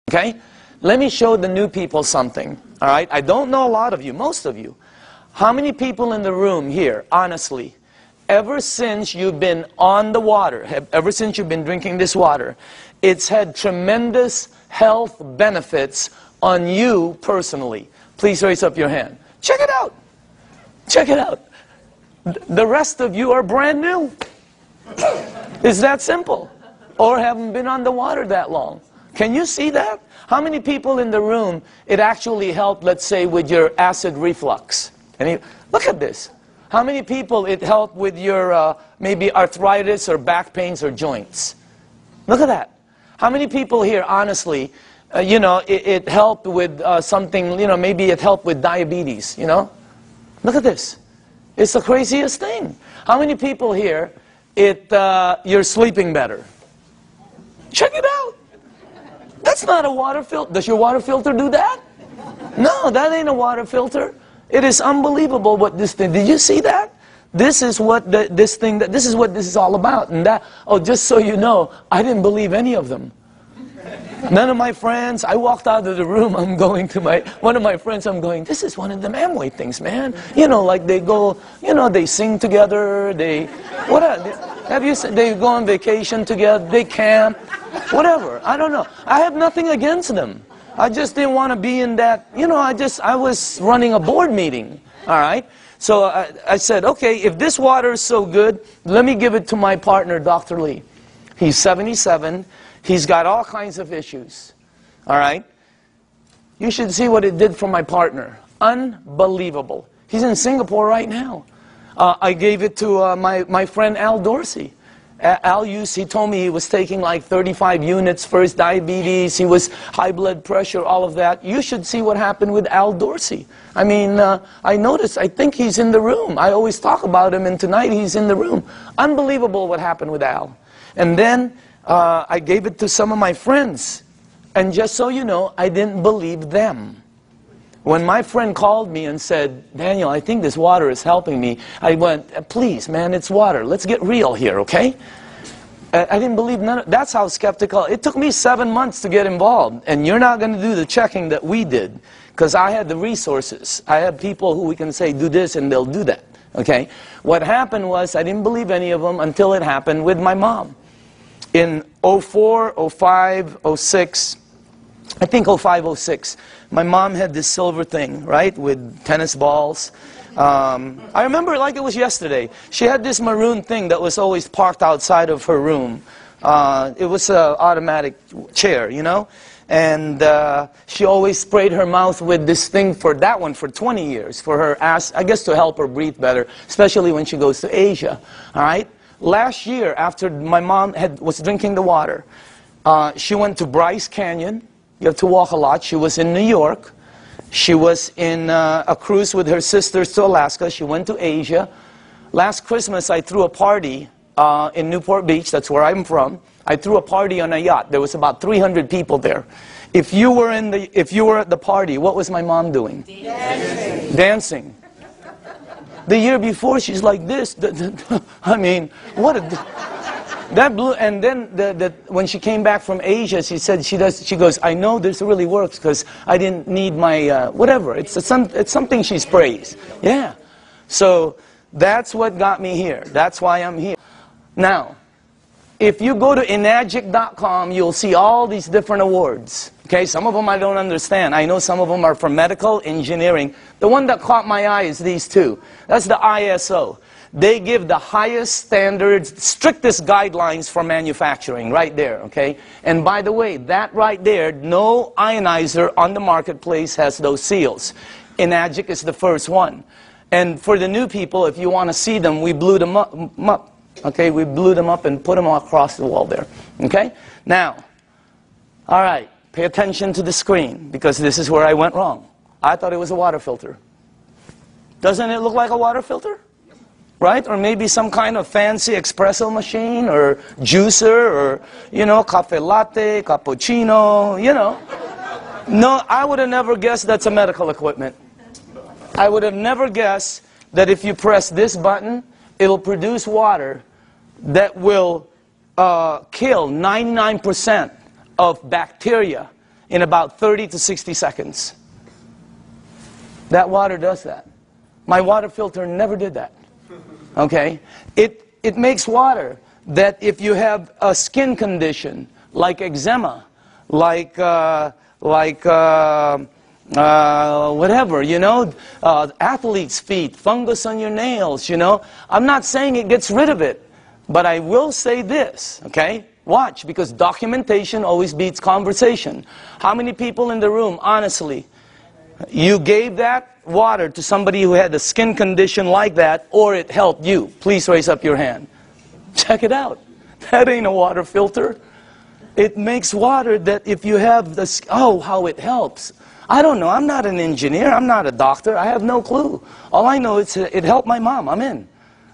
Okay? Let me show the new people something. All right? I don't know a lot of you, most of you. How many people in the room here, honestly, ever since you've been on the water, ever since you've been drinking this water, it's had tremendous health benefits on you personally? Please raise up your hand. Check it out. Check it out. The rest of you are brand new. It's that simple. Or haven't been on the water that long. Can you see that? How many people in the room it actually helped, let's say, with your acid reflux? Look at this. How many people it helped with your maybe arthritis or back pains or joints? Look at that. How many people here, honestly, you know, it helped with something, you know, maybe it helped with diabetes, you know? Look at this. It's the craziest thing. How many people here, you're sleeping better? Check it out. That's not a water filter. Does your water filter do that? No, that ain't a water filter. It is unbelievable what this thing, did you see that? This is what this is what this is all about. And that, oh, just so you know, I didn't believe any of them. None of my friends, I walked out of the room, I'm going to one of my friends, I'm going, this is one of them Amway things, man. You know, like they go, you know, they sing together, they go on vacation together, they camp, whatever. I don't know. I have nothing against them. I just didn't want to be in that, you know, I was running a board meeting, all right? So I said, okay, if this water is so good, let me give it to my partner, Dr. Lee. He's 77. He's got all kinds of issues, all right? You should see what it did for my partner. Unbelievable. He's in Singapore right now. I gave it to my friend Al Dorsey. He told me he was taking like 35 units for his diabetes, he was high blood pressure, all of that. You should see what happened with Al Dorsey. I mean, I noticed, I think he's in the room. I always talk about him, and tonight he's in the room. Unbelievable what happened with Al. And then I gave it to some of my friends. And just so you know, I didn't believe them. When my friend called me and said, Daniel, I think this water is helping me, I went, please, man, it's water. Let's get real here, okay? I didn't believe none of, that's how skeptical. It took me 7 months to get involved. And you're not going to do the checking that we did, because I had the resources. I had people who we can say, do this, and they'll do that, okay? What happened was, I didn't believe any of them until it happened with my mom. In 04, 05, 06, I think 05, 06, my mom had this silver thing, right, with tennis balls. I remember it like it was yesterday. She had this maroon thing that was always parked outside of her room. It was an automatic chair, you know. And she always sprayed her mouth with this thing for that one for 20 years, for her ass, I guess to help her breathe better, especially when she goes to Asia, all right? Last year, after my mom was drinking the water, she went to Bryce Canyon. You have to walk a lot. She was in New York. She was in a cruise with her sisters to Alaska. She went to Asia. Last Christmas, I threw a party in Newport Beach. That's where I'm from. I threw a party on a yacht. There was about 300 people there. If you were at the party, what was my mom doing? Dancing. Dancing. The year before, she's like this. I mean, what a... That blew, and then when she came back from Asia, she said she goes, I know this really works because I didn't need my whatever. It's something she sprays. Yeah. So that's what got me here. That's why I'm here. Now, if you go to Enagic.com, you'll see all these different awards. Okay, some of them I don't understand. I know some of them are for medical, engineering. The one that caught my eye is these two. That's the ISO. They give the highest standards, strictest guidelines for manufacturing, right there, okay? And by the way, that right there, no ionizer on the marketplace has those seals. Enagic is the first one. And for the new people, if you want to see them, we blew them up, okay? We blew them up and put them across the wall there, okay? Now, all right, pay attention to the screen, because this is where I went wrong. I thought it was a water filter. Doesn't it look like a water filter? Right? Or maybe some kind of fancy espresso machine or juicer or, you know, cafe latte, cappuccino, you know. No, I would have never guessed that's a medical equipment. I would have never guessed that if you press this button, it'll produce water that will kill 99% of bacteria in about 30 to 60 seconds. That water does that. My water filter never did that. Okay? It makes water that if you have a skin condition, like eczema, like whatever, you know, athlete's feet, fungus on your nails, you know. I'm not saying it gets rid of it, but I will say this, okay? Watch, because documentation always beats conversation. How many people in the room, honestly, you gave that water to somebody who had a skin condition like that, or it helped you? Please raise up your hand. Check it out. That ain't a water filter. It makes water that if you have this, oh, how it helps. I don't know. I'm not an engineer. I'm not a doctor. I have no clue. All I know is it helped my mom. I'm in.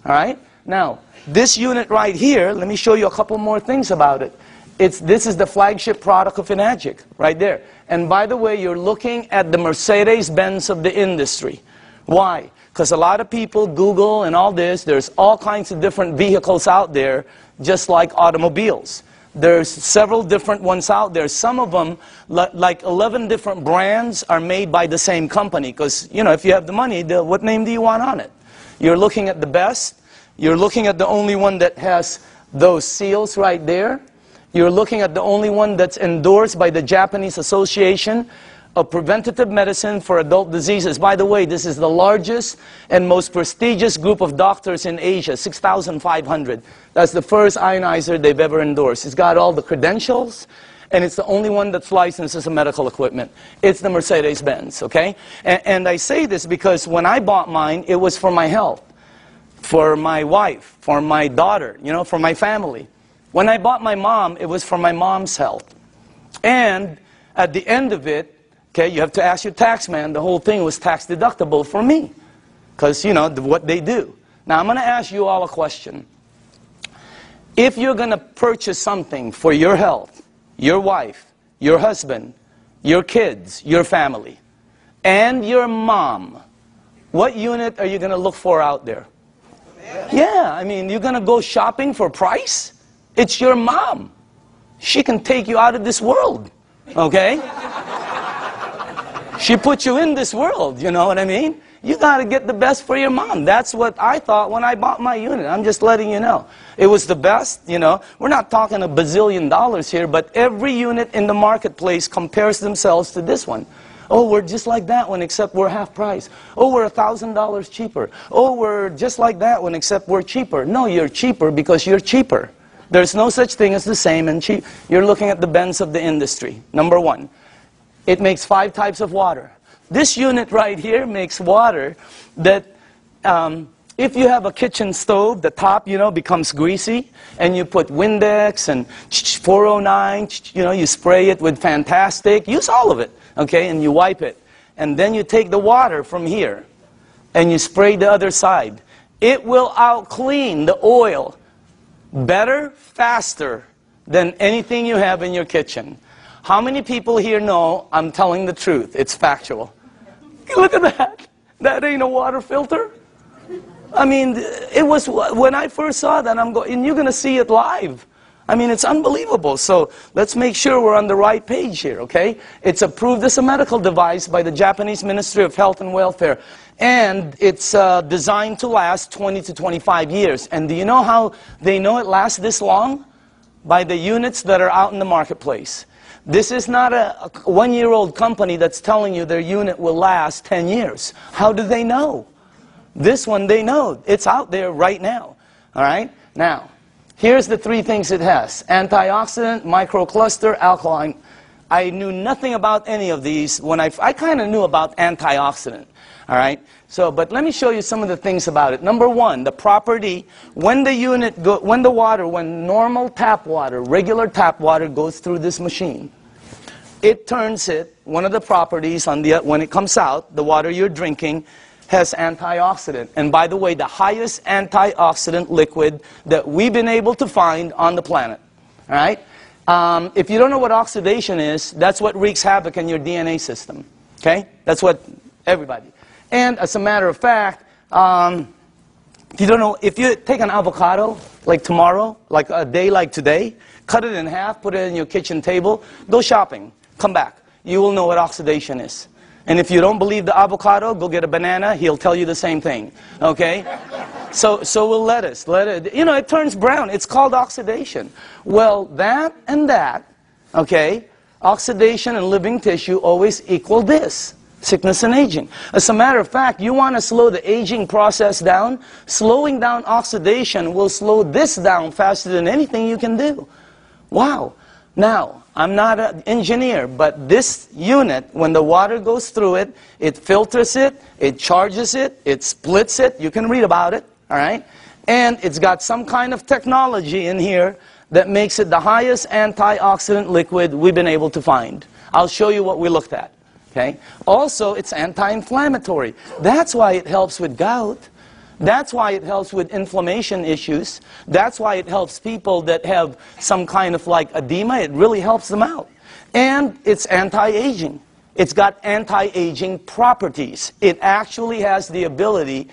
All right? Now, this unit right here, let me show you a couple more things about it. This is the flagship product of Enagic, right there. And by the way, you're looking at the Mercedes-Benz of the industry. Why? Because a lot of people Google and all this. There's all kinds of different vehicles out there, just like automobiles. There's several different ones out there. Some of them, like 11 different brands, are made by the same company. Because, you know, if you have the money, what name do you want on it? You're looking at the best. You're looking at the only one that has those seals right there. You're looking at the only one that's endorsed by the Japanese Association of Preventative Medicine for Adult Diseases. By the way, this is the largest and most prestigious group of doctors in Asia, 6,500. That's the first ionizer they've ever endorsed. It's got all the credentials, and it's the only one that's licensed as a medical equipment. It's the Mercedes-Benz, okay? And I say this because when I bought mine, it was for my health, for my wife, for my daughter, you know, for my family. When I bought my mom, it was for my mom's health. And at the end of it, okay, you have to ask your tax man, the whole thing was tax deductible for me. Because, you know, what they do. Now, I'm going to ask you all a question. If you're going to purchase something for your health, your wife, your husband, your kids, your family, and your mom, what unit are you going to look for out there? Yeah, I mean, you're going to go shopping for price? It's your mom. She can take you out of this world, okay? She put you in this world, you know what I mean? You got to get the best for your mom. That's what I thought when I bought my unit. I'm just letting you know. It was the best, you know. We're not talking $1 bazillion here, but every unit in the marketplace compares themselves to this one. Oh, we're just like that one, except we're half price. Oh, we're $1,000 cheaper. Oh, we're just like that one, except we're cheaper. No, you're cheaper because you're cheaper. There's no such thing as the same and cheap. You're looking at the Benz of the industry. Number one, it makes 5 types of water. This unit right here makes water that if you have a kitchen stove, the top, you know, becomes greasy, and you put Windex and 409, you know, you spray it with Fantastic, use all of it, okay, and you wipe it. And then you take the water from here, and you spray the other side. It will out-clean the oil better, faster than anything you have in your kitchen. How many people here know I'm telling the truth? It's factual. Look at that. That ain't a water filter. I mean, it was, when I first saw that, I'm going, and you're going to see it live. I mean, it's unbelievable. So let's make sure we're on the right page here, okay? It's approved as a medical device by the Japanese Ministry of Health and Welfare. And it's designed to last 20 to 25 years. And do you know how they know it lasts this long? By the units that are out in the marketplace. This is not a one-year-old company that's telling you their unit will last 10 years. How do they know? This one, they know. It's out there right now. All right? Now, here's the 3 things it has. Antioxidant, microcluster, alkaline. I knew nothing about any of these. When I kind of knew about antioxidant. All right? So, but let me show you some of the things about it. Number 1, the property, when normal tap water, regular tap water goes through this machine, it turns it, one of the properties when it comes out, the water you're drinking has antioxidant. And by the way, the highest antioxidant liquid that we've been able to find on the planet. All right? If you don't know what oxidation is, that's what wreaks havoc in your DNA system. Okay? That's what everybody. And as a matter of fact, if you don't know, if you take an avocado, like tomorrow, like a day like today, cut it in half, put it in your kitchen table, go shopping, come back. you will know what oxidation is. And if you don't believe the avocado, go get a banana. He'll tell you the same thing. Okay? So will lettuce. You know, it turns brown. It's called oxidation. Well, that and that, okay, oxidation and living tissue always equal this, sickness and aging. As a matter of fact, you want to slow the aging process down, slowing down oxidation will slow this down faster than anything you can do. Wow. Now, I'm not an engineer, but this unit, when the water goes through it, it filters it, it charges it, it splits it. You can read about it, all right? And it's got some kind of technology in here that makes it the highest antioxidant liquid we've been able to find. I'll show you what we looked at, okay? Also, it's anti-inflammatory. That's why it helps with gout. That's why it helps with inflammation issues. That's why it helps people that have some kind of like edema. It really helps them out. And it's anti-aging. It's got anti-aging properties. It actually has the ability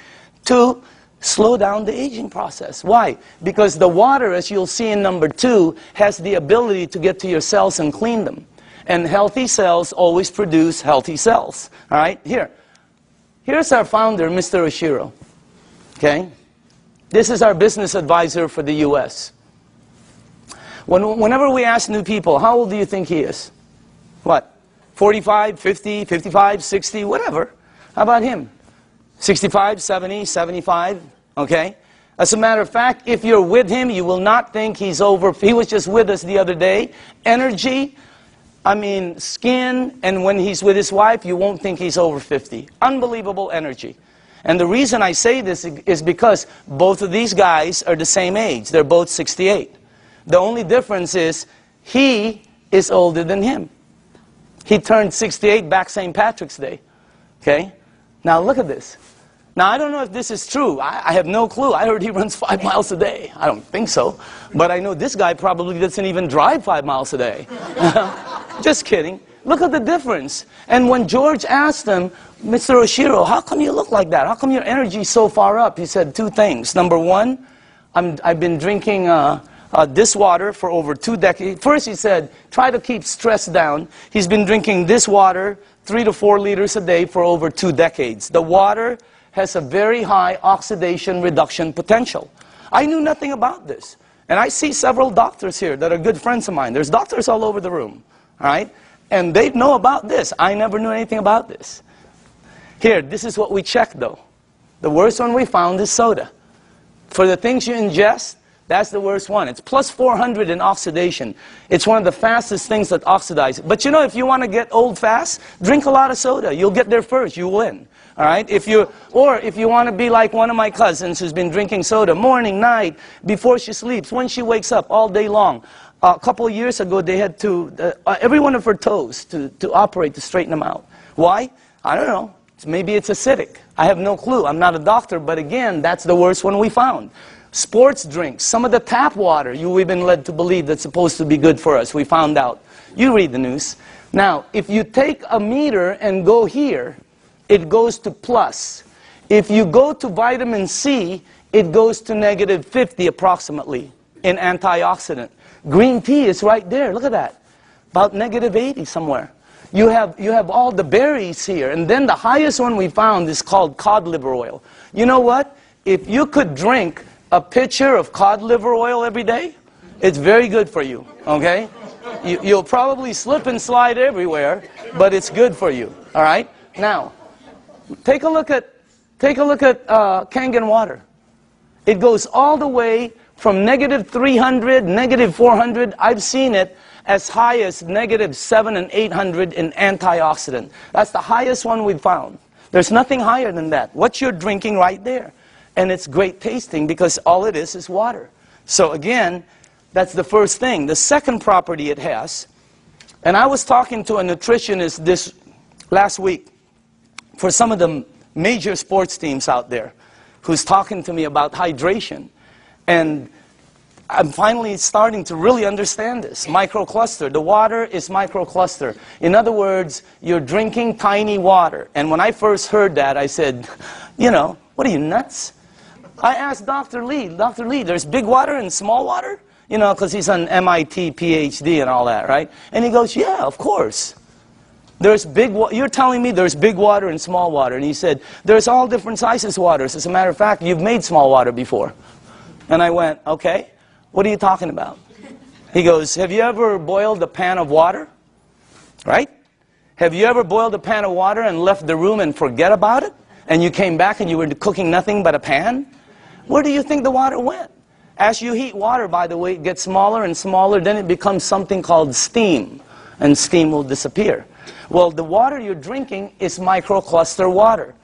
to slow down the aging process. Why? Because the water, as you'll see in number 2, has the ability to get to your cells and clean them. And healthy cells always produce healthy cells. All right? Here's our founder, Mr. Oshiro. Okay? This is our business advisor for the U.S. Whenever we ask new people, how old do you think he is? What? 45, 50, 55, 60, whatever. How about him? 65, 70, 75, okay? As a matter of fact, if you're with him, you will not think he's over. He was just with us the other day. Energy, I mean, skin, and when he's with his wife, you won't think he's over 50. Unbelievable energy. And the reason I say this is because both of these guys are the same age. They're both 68. The only difference is he is older than him. He turned 68 back St. Patrick's Day. Okay? Now look at this. Now I don't know if this is true. I have no clue. I heard he runs 5 miles a day. I don't think so. But I know this guy probably doesn't even drive 5 miles a day. Just kidding. Look at the difference. And when George asked him, Mr. Oshiro, how come you look like that? How come your energy is so far up? He said 2 things. Number 1, I've been drinking this water for over 2 decades. First he said, try to keep stress down. He's been drinking this water 3 to 4 liters a day for over 2 decades. The water has a very high oxidation reduction potential. I knew nothing about this. And I see several doctors here that are good friends of mine. There's doctors all over the room. All right? And they know about this. I never knew anything about this. Here, this is what we checked though. The worst one we found is soda. For the things you ingest, that's the worst one. It's plus 400 in oxidation. It's one of the fastest things that oxidize. But you know, if you want to get old fast, drink a lot of soda. You'll get there first. You win. All right? Or if you want to be like one of my cousins who's been drinking soda morning, night, before she sleeps, when she wakes up, all day long. A couple of years ago, they had to, every one of her toes to operate to straighten them out. Why? I don't know. Maybe it's acidic. I have no clue. I'm not a doctor, but again, that's the worst one we found. Sports drinks, some of the tap water we've been led to believe that's supposed to be good for us. We found out. You read the news. Now, if you take a meter and go here, it goes to plus. If you go to vitamin C, it goes to negative 50 approximately in antioxidant. Green tea is right there. Look at that. About negative 80 somewhere. You have all the berries here. And then the highest one we found is called cod liver oil. You know what? If you could drink a pitcher of cod liver oil every day, it's very good for you. Okay? You'll probably slip and slide everywhere, but it's good for you. All right? Now, take a look at Kangen water. It goes all the way from negative 300, negative 400, I've seen it as high as negative 700 and 800 in antioxidant. That's the highest one we've found. There's nothing higher than that. What you're drinking right there. And it's great tasting because all it is water. So again, that's the first thing. The second property it has, and I was talking to a nutritionist this last week for some of the major sports teams out there who's talking to me about hydration. And I'm finally starting to really understand this. Microcluster. The water is microcluster. In other words, you're drinking tiny water. And when I first heard that, I said, you know, what are you, nuts? I asked Dr. Lee, there's big water and small water? You know, because he's an MIT PhD and all that, right? And he goes, yeah, of course. You're telling me there's big water and small water. And he said, there's all different sizes of waters. As a matter of fact, you've made small water before. And I went, okay, what are you talking about? He goes, have you ever boiled a pan of water? Right? Have you ever boiled a pan of water and left the room and forget about it? And you came back and you were cooking nothing but a pan? Where do you think the water went? As you heat water, by the way, it gets smaller and smaller, then it becomes something called steam. And steam will disappear. Well, the water you're drinking is microcluster water.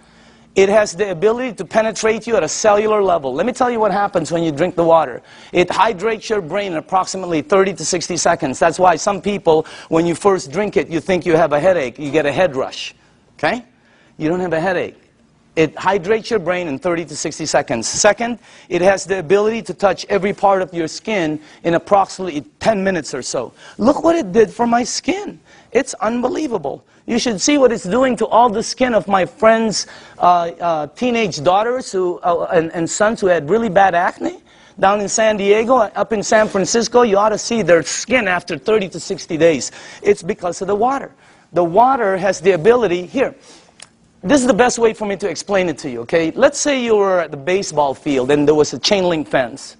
It has the ability to penetrate you at a cellular level. Let me tell you what happens when you drink the water. It hydrates your brain in approximately 30 to 60 seconds. That's why some people, when you first drink it, you think you have a headache. You get a head rush. Okay? You don't have a headache. It hydrates your brain in 30 to 60 seconds. Second, it has the ability to touch every part of your skin in approximately 10 minutes or so. Look what it did for my skin. It's unbelievable. You should see what it's doing to all the skin of my friends' teenage daughters and sons who had really bad acne. Down in San Diego, up in San Francisco, you ought to see their skin after 30 to 60 days. It's because of the water. The water has the ability, here, this is the best way for me to explain it to you, okay? Let's say you were at the baseball field and there was a chain link fence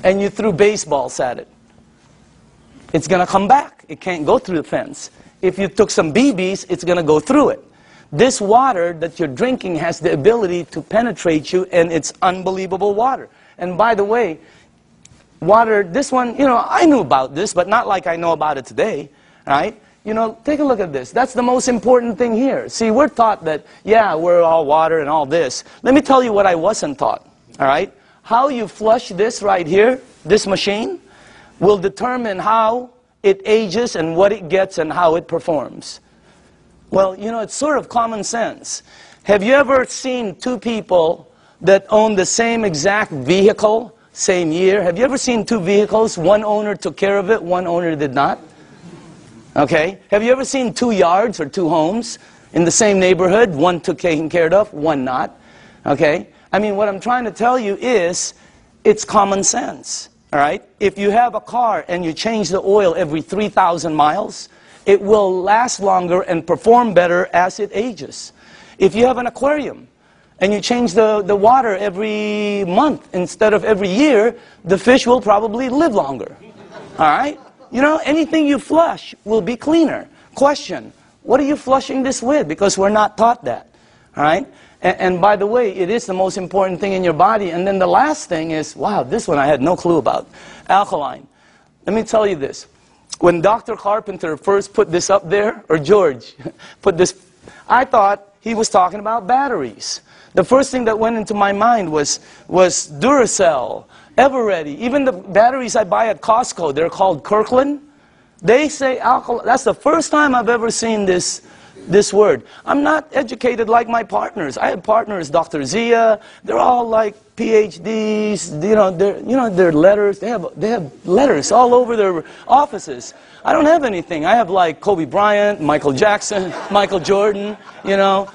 and you threw baseballs at it. It's going to come back. It can't go through the fence. If you took some BBs, it's going to go through it. This water that you're drinking has the ability to penetrate you, and it's unbelievable water. And by the way, water, this one, you know, I knew about this, but not like I know about it today, right? You know, take a look at this. That's the most important thing here. See, we're taught that, yeah, we're all water and all this. Let me tell you what I wasn't taught, all right? How you flush this right here, this machine, will determine how it ages and what it gets and how it performs. Well, you know, it's sort of common sense. Have you ever seen two people that own the same exact vehicle, same year? Have you ever seen two vehicles? One owner took care of it, one owner did not? Okay. Have you ever seen two yards or two homes in the same neighborhood? One took taken care of, one not. Okay. I mean, what I'm trying to tell you is, it's common sense. All right? If you have a car and you change the oil every 3,000 miles, it will last longer and perform better as it ages. If you have an aquarium and you change the water every month instead of every year, the fish will probably live longer. All right? You know, anything you flush will be cleaner. Question, what are you flushing this with? Because we're not taught that. All right? And by the way, it is the most important thing in your body. And then the last thing is, wow, this one I had no clue about. Alkaline. Let me tell you this. When Dr. Carpenter first put this up there, or George put this, I thought he was talking about batteries. The first thing that went into my mind was Duracell, Everready. Even the batteries I buy at Costco, they're called Kirkland. They say alkaline. That's the first time I've ever seen this word. I'm not educated like my partners. I have partners, Dr. Zia. They're all like PhDs. You know, their letters. They have letters all over their offices. I don't have anything. I have like Kobe Bryant, Michael Jackson, Michael Jordan. You know,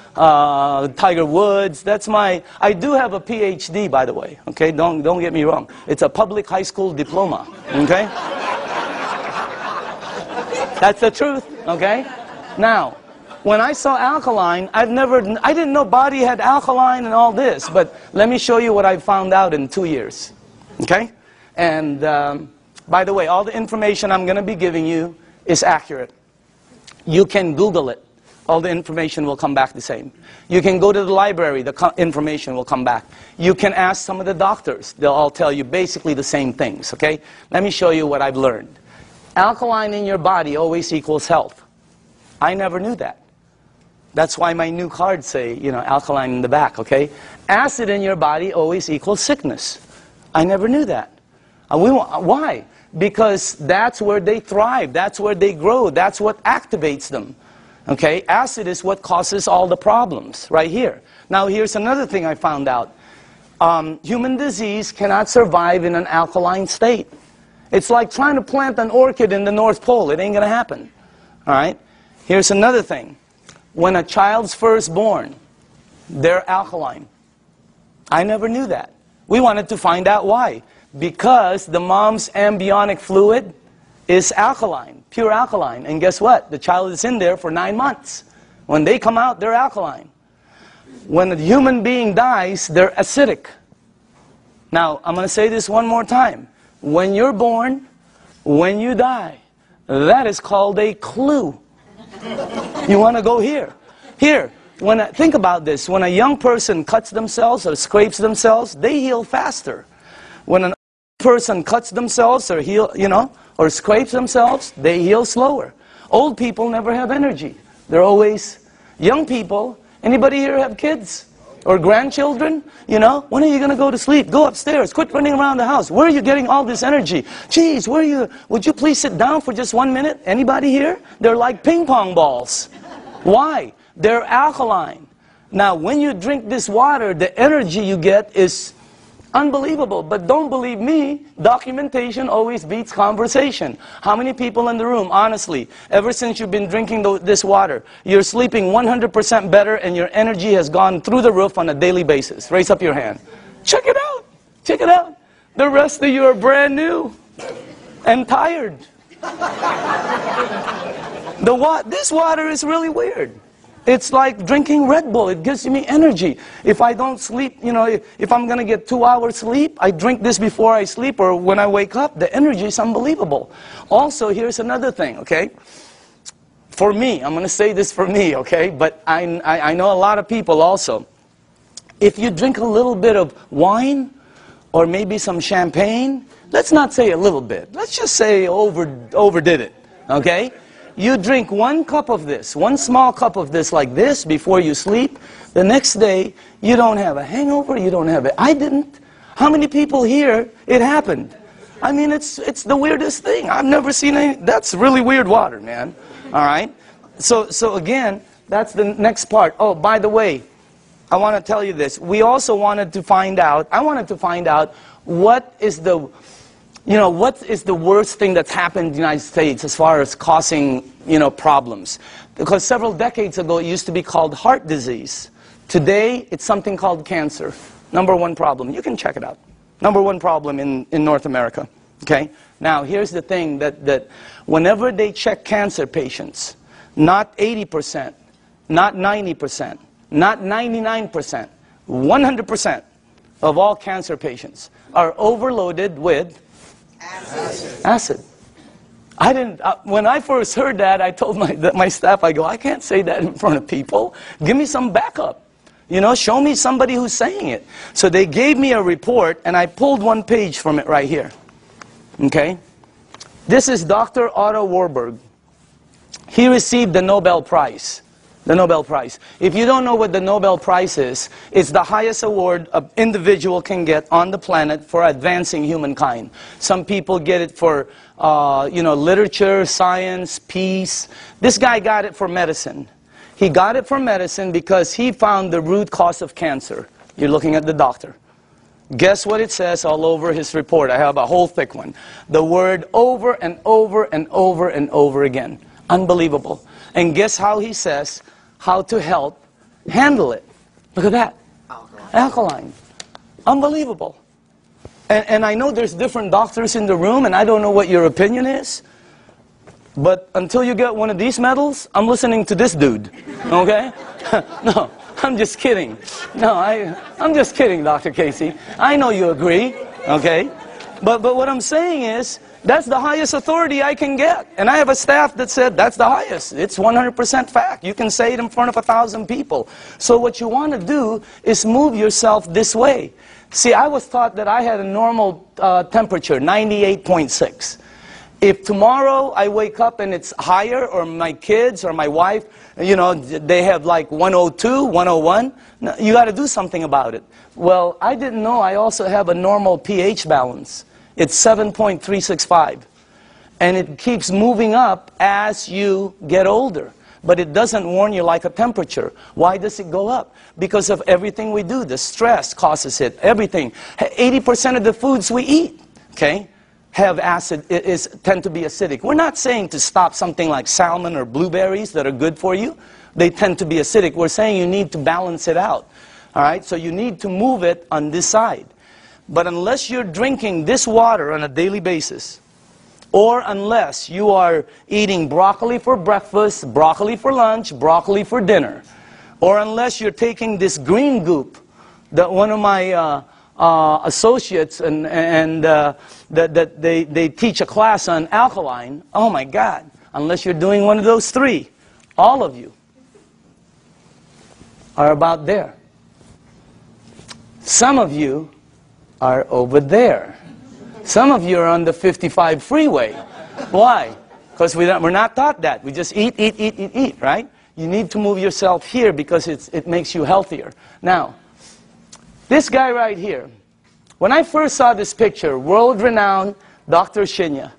Tiger Woods. That's my. I do have a PhD, by the way. Okay, don't get me wrong. It's a public high school diploma. Okay, that's the truth. Okay, now. When I saw alkaline, I didn't know body had alkaline and all this, but let me show you what I found out in 2 years, okay? And by the way, all the information I'm going to be giving you is accurate. You can Google it. All the information will come back the same. You can go to the library, the information will come back. You can ask some of the doctors. They'll all tell you basically the same things, okay? Let me show you what I've learned. Alkaline in your body always equals health. I never knew that. That's why my new cards say, you know, alkaline in the back, okay? Acid in your body always equals sickness. I never knew that. Why? Because that's where they thrive. That's where they grow. That's what activates them. Okay? Acid is what causes all the problems, right here. Now, here's another thing I found out. Human disease cannot survive in an alkaline state. It's like trying to plant an orchid in the North Pole. It ain't going to happen. All right? Here's another thing. When a child's first born, they're alkaline. I never knew that. We wanted to find out why. Because the mom's amniotic fluid is alkaline, pure alkaline. And guess what? The child is in there for 9 months. When they come out, they're alkaline. When a human being dies, they're acidic. Now, I'm going to say this one more time. When you're born, when you die, that is called a clue. You want to go here. Here, think about this. When a young person cuts themselves or scrapes themselves, they heal faster. When an old person cuts themselves or or scrapes themselves, they heal slower. Old people never have energy. They're always young people. Anybody here have kids or grandchildren? When are you going to go to sleep? Go upstairs. Quit running around the house. Where are you getting all this energy? Geez, would you please sit down for just 1 minute? Anybody here? They're like ping pong balls. Why? They're alkaline. Now, when you drink this water, the energy you get is unbelievable. But don't believe me, documentation always beats conversation. How many people in the room, honestly, ever since you've been drinking this water, you're sleeping 100% better and your energy has gone through the roof on a daily basis? Raise up your hand. Check it out. Check it out. The rest of you are brand new and tired. This water is really weird. It's like drinking Red Bull. It gives me energy. If I don't sleep, if I'm going to get 2 hours sleep, I drink this before I sleep or when I wake up. The energy is unbelievable. Also, here's another thing, okay? For me, I'm going to say this for me, okay? But I know a lot of people also. If you drink a little bit of wine or maybe some champagne, let's not say a little bit. Let's just say overdid it, okay? You drink 1 cup of this, 1 small cup of this like this before you sleep. The next day, you don't have a hangover, you don't have it. I didn't. How many people here, it happened? I mean, it's the weirdest thing. I've never seen any. That's really weird water, man. All right? So again, that's the next part. Oh, by the way, I want to tell you this. We also wanted to find out, what is the worst thing that's happened in the United States as far as causing, problems? Because several decades ago, it used to be called heart disease. Today, it's something called cancer. #1 problem. You can check it out. #1 problem in North America. Okay? Now, here's the thing that whenever they check cancer patients, not 80%, not 90%, not 99%, 100% of all cancer patients are overloaded with acid. I didn't. When I first heard that, I told my staff, I go, I can't say that in front of people. Give me some backup. Show me somebody who's saying it. So they gave me a report, and I pulled 1 page from it right here. Okay? This is Dr. Otto Warburg. He received the Nobel Prize. The Nobel Prize. If you don't know what the Nobel Prize is, it's the highest award an individual can get on the planet for advancing humankind. Some people get it for, literature, science, peace. This guy got it for medicine. He got it for medicine because he found the root cause of cancer. You're looking at the doctor. Guess what it says all over his report? I have a whole thick one. The word over and over and over and over again. Unbelievable. And guess how he says how to help handle it. Look at that. Alkaline. Unbelievable. And I know there's different doctors in the room, and I don't know what your opinion is. But until you get one of these medals, I'm listening to this dude. Okay? No, I'm just kidding. No, I'm just kidding, Dr. Casey. I know you agree. Okay? But what I'm saying is, that's the highest authority I can get. And I have a staff that said, that's the highest. It's 100% fact. You can say it in front of 1,000 people. So what you want to do is move yourself this way. See, I was taught that I had a normal temperature, 98.6. If tomorrow I wake up and it's higher, or my kids or my wife, they have like 102, 101, you got to do something about it. Well, I didn't know I also have a normal pH balance. It's 7.365. And it keeps moving up as you get older. But it doesn't warn you like a temperature. Why does it go up? Because of everything we do. The stress causes it. Everything. 80% of the foods we eat, okay, have acid, tend to be acidic. We're not saying to stop something like salmon or blueberries that are good for you. They tend to be acidic. We're saying you need to balance it out. All right? So you need to move it on this side. But unless you're drinking this water on a daily basis, or unless you are eating broccoli for breakfast, broccoli for lunch, broccoli for dinner, or unless you're taking this green goop that one of my associates that they teach a class on alkaline. Oh my God, unless you're doing one of those three, all of you are about there. Some of you are over there. Some of you are on the 55 freeway. Why? Because we're not taught that. We just eat, right? You need to move yourself here because it makes you healthier. Now, this guy right here, when I first saw this picture, world-renowned Dr. Shinya,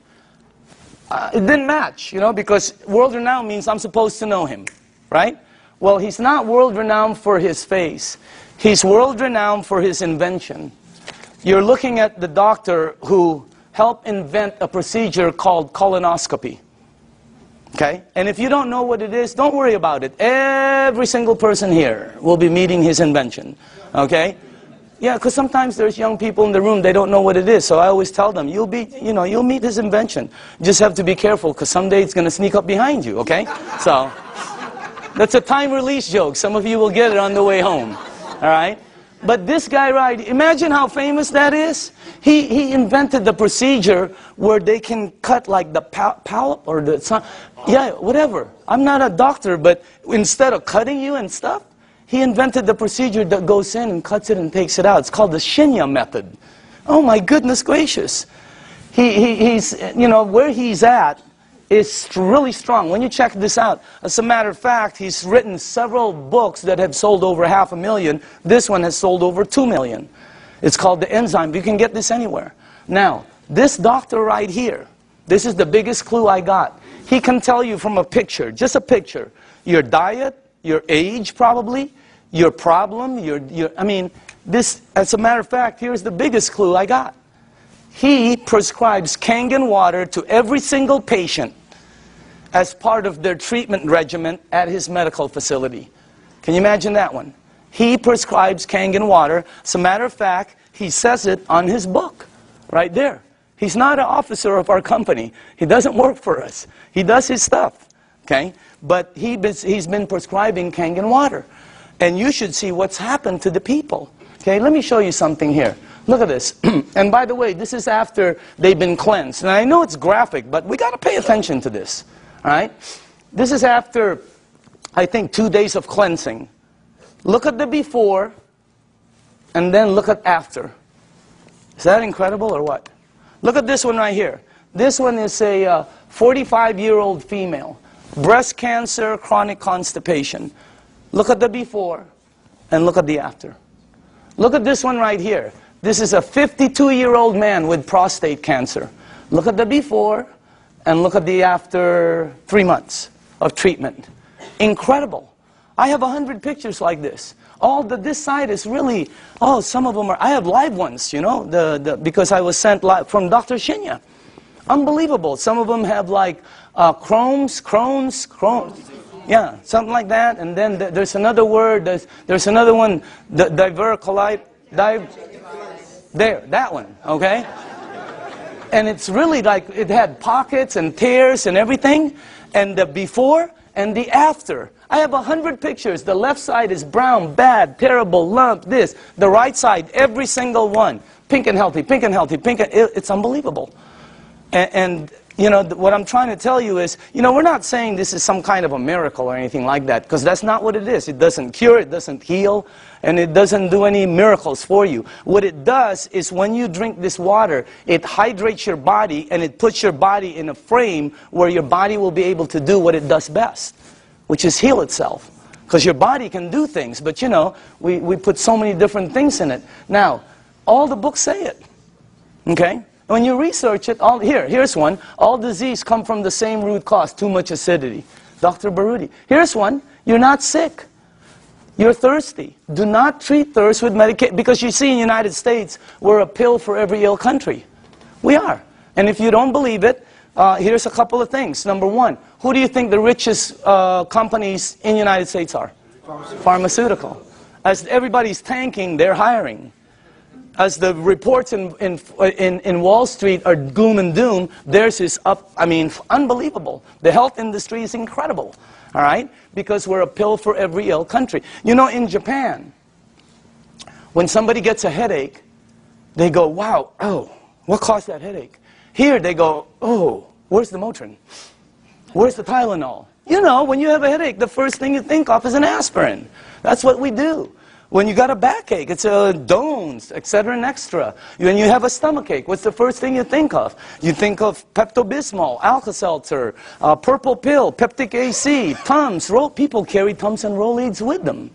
it didn't match, you know, because world-renowned means I'm supposed to know him, right? Well, he's not world-renowned for his face. He's world-renowned for his invention. You're looking at the doctor who helped invent a procedure called colonoscopy. Okay? And if you don't know what it is, don't worry about it. Every single person here will be meeting his invention. Okay? Yeah, because sometimes there's young people in the room, they don't know what it is. So I always tell them, you'll meet his invention. You just have to be careful because someday it's going to sneak up behind you. Okay? So that's a time release joke. Some of you will get it on the way home. All right? But this guy, right, imagine how famous that is. He invented the procedure where they can cut like the polyp or the, yeah, whatever. I'm not a doctor, but instead of cutting you and stuff, he invented the procedure that goes in and cuts it and takes it out. It's called the Shinya method. Oh my goodness gracious. He's, you know, where he's at is really strong. When you check this out, as a matter of fact, he's written several books that have sold over 500,000. This one has sold over 2 million. It's called the enzyme. You can get this anywhere. Now, this doctor right here, this is the biggest clue I got. He can tell you from a picture, just a picture, your diet, your age probably, your problem, I mean, this, as a matter of fact, here's the biggest clue I got. He prescribes Kangen water to every single patient as part of their treatment regimen at his medical facility. Can you imagine that one? He prescribes Kangen water. As a matter of fact, he says it on his book, right there. He's not an officer of our company. He doesn't work for us. He does his stuff, okay? But he's been prescribing Kangen water. And you should see what's happened to the people. Okay, let me show you something here. Look at this. And by the way, this is after they've been cleansed. And I know it's graphic, but we got to pay attention to this. All right? This is after, I think, 2 days of cleansing. Look at the before, and then look at after. Is that incredible or what? Look at this one right here. This one is a 45-year-old female. Breast cancer, chronic constipation. Look at the before, and look at the after. Look at this one right here. This is a 52-year-old man with prostate cancer. Look at the before and look at the after 3 months of treatment. Incredible. I have 100 pictures like this. This side is really, some of them are, I have live ones, you know, because I was sent live from Dr. Shinya. Unbelievable. Some of them have like Crohn's. Yeah, something like that. And then there's another word, there's another one, diverticulite, there, that one, okay? And it's really like, it had pockets and tears and everything. And the before and the after. I have 100 pictures. The left side is brown, bad, terrible, lump, this. The right side, every single one. Pink and healthy, pink and healthy, pink and, it's unbelievable. And you know, what I'm trying to tell you is, you know, we're not saying this is some kind of a miracle or anything like that, because that's not what it is. It doesn't cure, it doesn't heal, and it doesn't do any miracles for you. What it does is when you drink this water, it hydrates your body, and it puts your body in a frame where your body will be able to do what it does best, which is heal itself. Because your body can do things, but you know, we put so many different things in it. Now, all the books say it, okay? When you research it, here's one. All disease come from the same root cause, too much acidity. Dr. Baruti. Here's one. You're not sick. You're thirsty. Do not treat thirst with medication. Because you see in the United States, we're a pill for every ill country. We are. And if you don't believe it, here's a couple of things. Number one, who do you think the richest companies in the United States are? Pharmaceutical. As everybody's tanking, they're hiring. as the reports in Wall Street are gloom and doom, theirs is up, I mean, unbelievable. The health industry is incredible, all right? Because we're a pill for every ill country. You know, in Japan, when somebody gets a headache, they go, wow, oh, what caused that headache? Here they go, oh, where's the Motrin? Where's the Tylenol? You know, when you have a headache, the first thing you think of is an aspirin. That's what we do. When you got a backache, it's a Dones, etc. and extra. When you have a stomachache, what's the first thing you think of? You think of Pepto-Bismol, Alka-Seltzer, purple pill, Peptic AC, Tums. People carry Tums and Rolaids with them.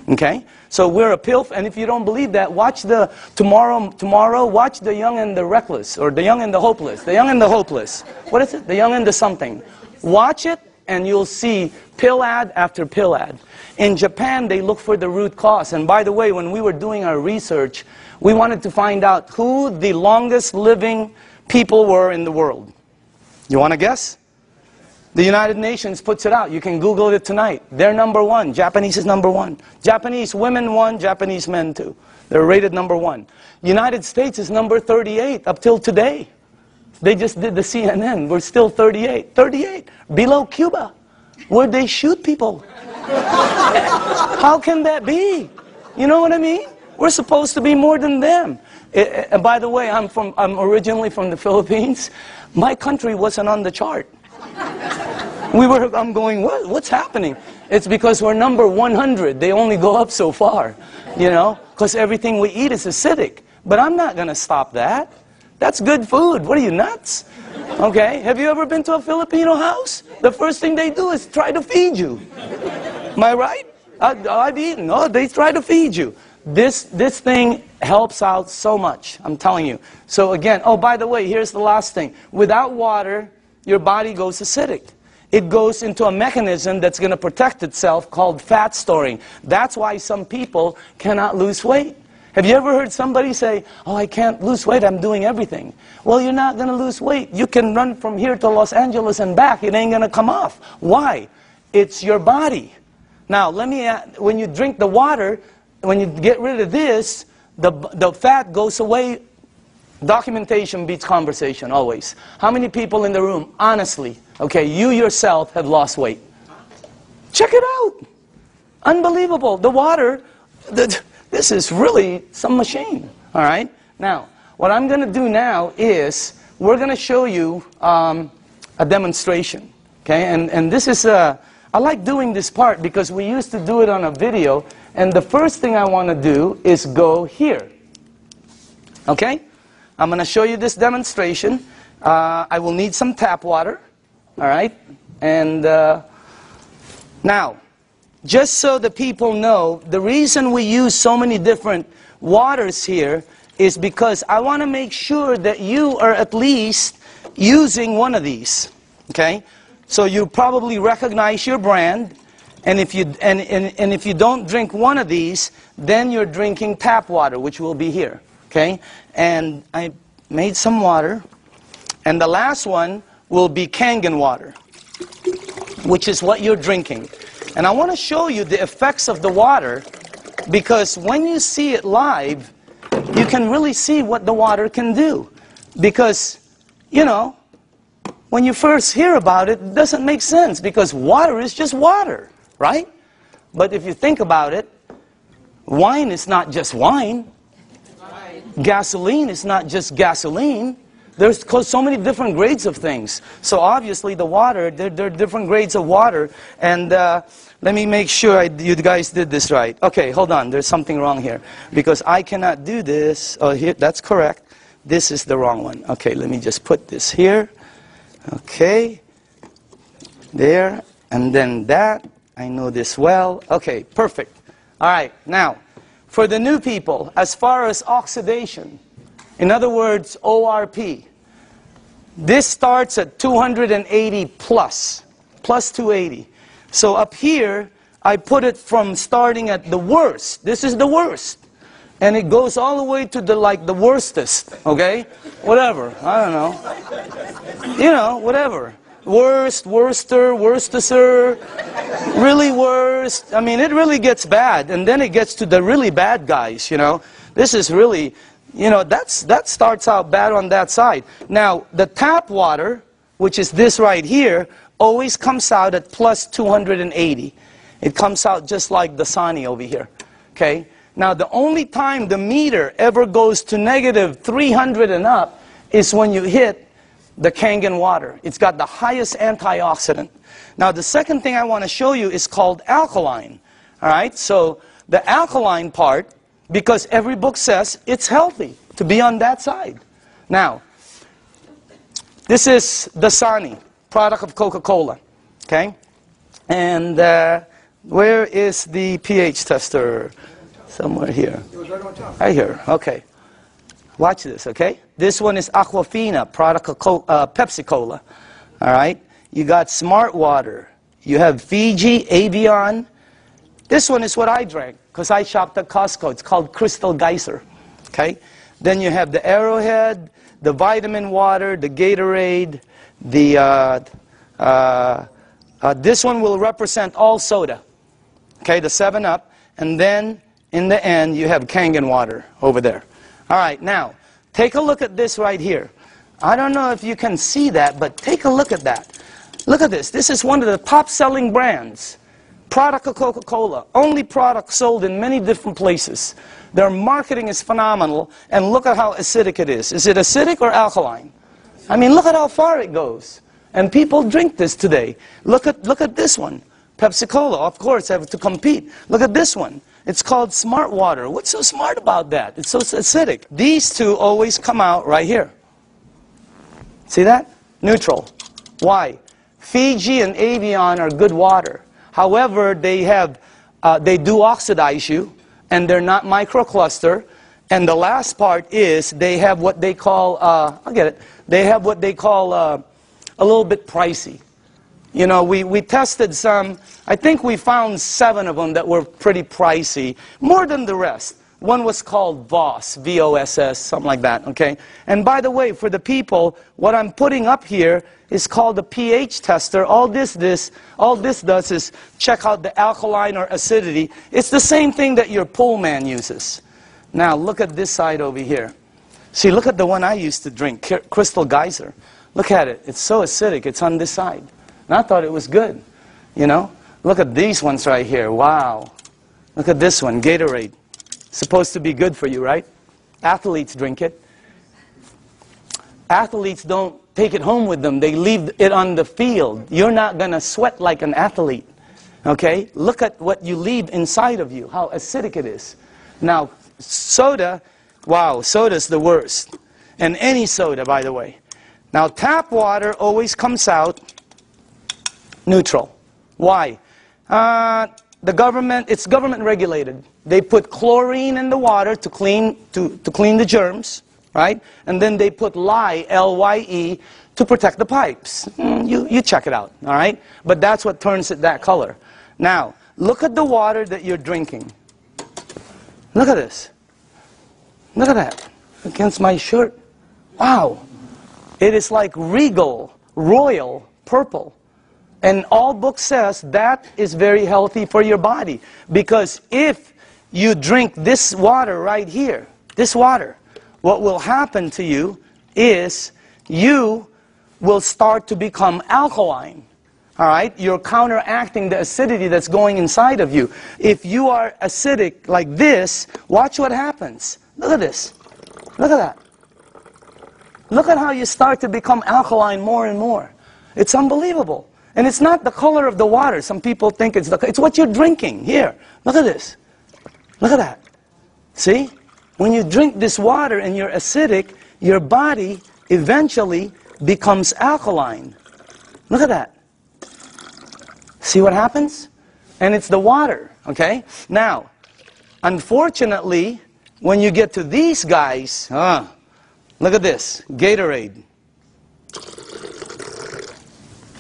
Okay? So we're a pill, and if you don't believe that, watch the tomorrow, watch The Young and the Reckless, or The Young and the Hopeless. The Young and the Hopeless. What is it? The Young and the something. Watch it, and you'll see pill ad after pill ad. In Japan, they look for the root cause. And by the way, when we were doing our research, we wanted to find out who the longest living people were in the world. You want to guess? The United Nations puts it out. You can Google it tonight. They're number one. Japanese is number one. Japanese women one, Japanese men two. They're rated number one. United States is number 38 up till today. They just did the CNN. We're still 38. 38. Below Cuba, where they shoot people. How can that be? You know what I mean? We're supposed to be more than them. And by the way, I'm originally from the Philippines. My country wasn't on the chart. I'm going, what's happening? It's because we're number 100. They only go up so far, you know, because everything we eat is acidic. But I'm not going to stop that. That's good food. What are you, nuts? Okay, have you ever been to a Filipino house? The first thing they do is try to feed you. Am I right? I've eaten. Oh, they try to feed you. This thing helps out so much, I'm telling you. So again, oh, by the way, here's the last thing. Without water, your body goes acidic. It goes into a mechanism that's going to protect itself called fat storing. That's why some people cannot lose weight. Have you ever heard somebody say, oh, I can't lose weight, I'm doing everything? Well, you're not going to lose weight. You can run from here to Los Angeles and back. It ain't going to come off. Why? It's your body. Now, let me add, when you drink the water, when you get rid of this, the fat goes away. Documentation beats conversation, always. How many people in the room, honestly, okay, you yourself have lost weight? Check it out. Unbelievable. The water, this is really some machine, all right? Now, what I'm going to do now is we're going to show you a demonstration, okay? And this is, I like doing this part because we used to do it on a video, and the first thing I want to do is go here, okay? I'm going to show you this demonstration. I will need some tap water, all right? And now, just so the people know, the reason we use so many different waters here is because I want to make sure that you are at least using one of these, okay? So you probably recognize your brand, and if you don't drink one of these, then you're drinking tap water, which will be here. Okay, and I made some water, and the last one will be Kangen water, which is what you're drinking. And I want to show you the effects of the water, because when you see it live, you can really see what the water can do. Because, you know, when you first hear about it, it doesn't make sense, because water is just water, right? But if you think about it, wine is not just wine. Gasoline is not just gasoline. There's so many different grades of things. So obviously the water, there are different grades of water. And let me make sure you guys did this right. Okay, hold on. There's something wrong here. Because I cannot do this. Oh, here, that's correct. This is the wrong one. Okay, let me just put this here. Okay. There. And then that. I know this well. Okay, perfect. All right, now. For the new people, as far as oxidation, in other words, ORP, this starts at 280 plus 280. So up here, I put it from starting at the worst. This is the worst. And it goes all the way to the worstest, okay? Whatever, I don't know. You know, whatever. Worst, worster, worstester, really worst. I mean, it really gets bad. And then it gets to the really bad guys, you know. This is really, You know, that starts out bad on that side. Now, the tap water, which is this right here, always comes out at plus 280. It comes out just like the Dasani over here. Okay? Now, the only time the meter ever goes to negative 300 and up is when you hit the Kangen water. It's got the highest antioxidant. Now, the second thing I want to show you is called alkaline. All right? So, the alkaline part, because every book says it's healthy to be on that side. Now, this is Dasani, product of Coca-Cola. Okay? And where is the pH tester? Somewhere here. It was right on top. Right here. Okay. Watch this, okay? This one is Aquafina, product of Pepsi-Cola. All right? You got Smart Water. You have Fiji, Avion. This one is what I drank, because I shopped at Costco. It's called Crystal Geyser. Okay? Then you have the Arrowhead, the vitamin water, the Gatorade, the this one will represent all soda. Okay, the 7-Up. And then, in the end, you have Kangen water over there. All right, now, take a look at this right here. I don't know if you can see that, but take a look at that. Look at this. This is one of the top-selling brands. Product of Coca-Cola. Only product sold in many different places. Their marketing is phenomenal, and look at how acidic it is. Is it acidic or alkaline? I mean, look at how far it goes. And people drink this today. Look at this one. Pepsi-Cola, of course, have to compete. Look at this one. It's called Smart Water. What's so smart about that? It's so acidic. These two always come out right here. See that? Neutral. Why? Fiji and Avion are good water. However, they do oxidize you, and they're not microcluster. And the last part is they have what they call, I'll get it, they have what they call a little bit pricey. You know, we tested some, I think we found 7 of them that were pretty pricey, more than the rest. One was called VOSS, V-O-S-S, something like that, okay? And by the way, for the people, what I'm putting up here is called the pH tester. All this does is check out the alkaline or acidity. It's the same thing that your pool man uses. Now, look at this side over here. See, look at the one I used to drink, Crystal Geyser. Look at it. It's so acidic. It's on this side. And I thought it was good, you know. Look at these ones right here. Wow. Look at this one, Gatorade. Supposed to be good for you, right? Athletes drink it. Athletes don't take it home with them. They leave it on the field. You're not going to sweat like an athlete, okay? Look at what you leave inside of you, how acidic it is. Now, soda, wow, soda's the worst. And any soda, by the way. Now, tap water always comes out neutral. Why? It's government regulated. They put chlorine in the water to clean the germs, right? And then they put lye, L-Y-E, to protect the pipes. You check it out, all right? But that's what turns it that color. Now, look at the water that you're drinking. Look at this. Look at that. Against my shirt. Wow. It is like regal, royal, purple. And all book says that is very healthy for your body. Because if you drink this water right here, this water, what will happen to you is you will start to become alkaline. All right? You're counteracting the acidity that's going inside of you. If you are acidic like this, watch what happens. Look at this. Look at that. Look at how you start to become alkaline more and more. It's unbelievable. And it's not the color of the water. Some people think it's what you're drinking. Here, look at this. Look at that. See? When you drink this water and you're acidic, your body eventually becomes alkaline. Look at that. See what happens? And it's the water, okay? Now, unfortunately, when you get to these guys, look at this, Gatorade.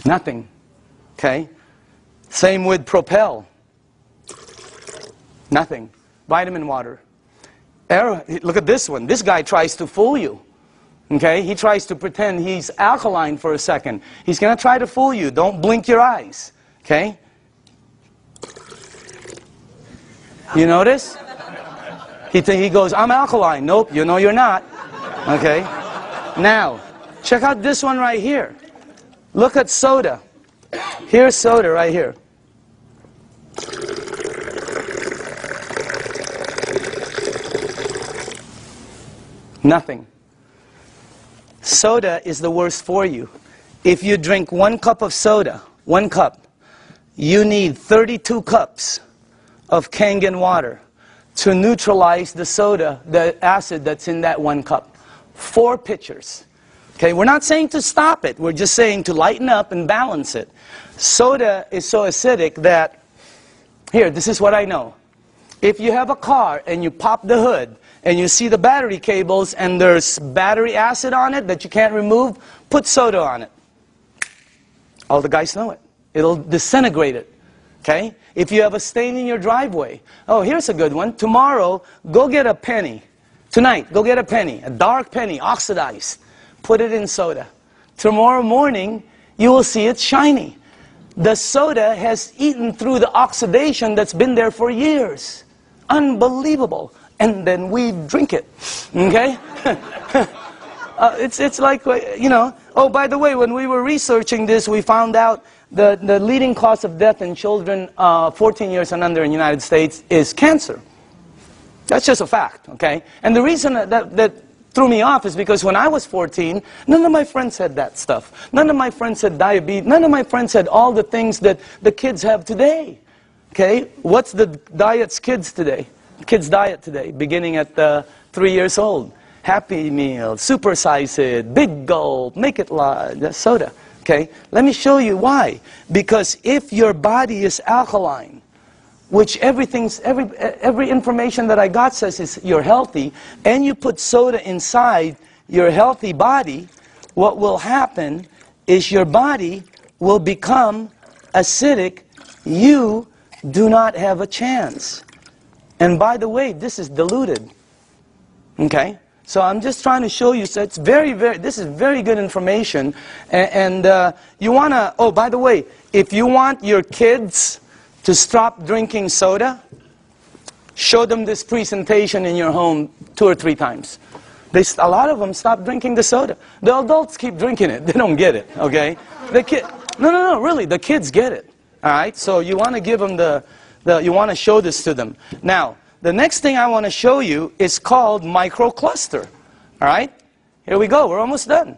Nothing. Okay? Same with Propel. Nothing. Vitamin water. Look at this one. This guy tries to fool you. Okay? He tries to pretend he's alkaline for a second. He's going to try to fool you. Don't blink your eyes. Okay? You notice? He goes, I'm alkaline. Nope, you know you're not. Okay? Now, check out this one right here. Look at soda. Here's soda right here. Nothing. Soda is the worst for you. If you drink 1 cup of soda, 1 cup, you need 32 cups of Kangen water to neutralize the soda, the acid that's in that 1 cup. 4 pitchers. Okay, we're not saying to stop it. We're just saying to lighten up and balance it. Soda is so acidic that, here, this is what I know. If you have a car and you pop the hood and you see the battery cables and there's battery acid on it that you can't remove, put soda on it. All the guys know it. It'll disintegrate it. Okay? If you have a stain in your driveway, oh, here's a good one. Tomorrow, go get a penny. Tonight, go get a penny, a dark penny, oxidized. Put it in soda. Tomorrow morning, you will see it's shiny. The soda has eaten through the oxidation that's been there for years. Unbelievable. And then we drink it. Okay? It's like, you know, oh, by the way, when we were researching this, we found out the leading cause of death in children 14 years and under in the United States is cancer. That's just a fact, okay? And the reason that threw me off is because when I was 14, none of my friends had that stuff. None of my friends had diabetes. None of my friends had all the things that the kids have today. Okay? What's the diet's kids today? Kids' diet today, beginning at 3 years old. Happy Meal, supersize it, big gulp, make it large, soda. Okay? Let me show you why. Because if your body is alkaline, which every information that I got says is you're healthy, and you put soda inside your healthy body, what will happen is your body will become acidic. You do not have a chance. And by the way, this is diluted. Okay? So I'm just trying to show you, so it's this is very good information. And you want to, oh, by the way, if you want your kids to stop drinking soda, show them this presentation in your home 2 or 3 times. A lot of them stop drinking the soda. The adults keep drinking it. They don't get it, okay? No, really, the kids get it. All right? So you want to give them you want to show this to them. Now, the next thing I want to show you is called microcluster. All right? Here we go. We're almost done.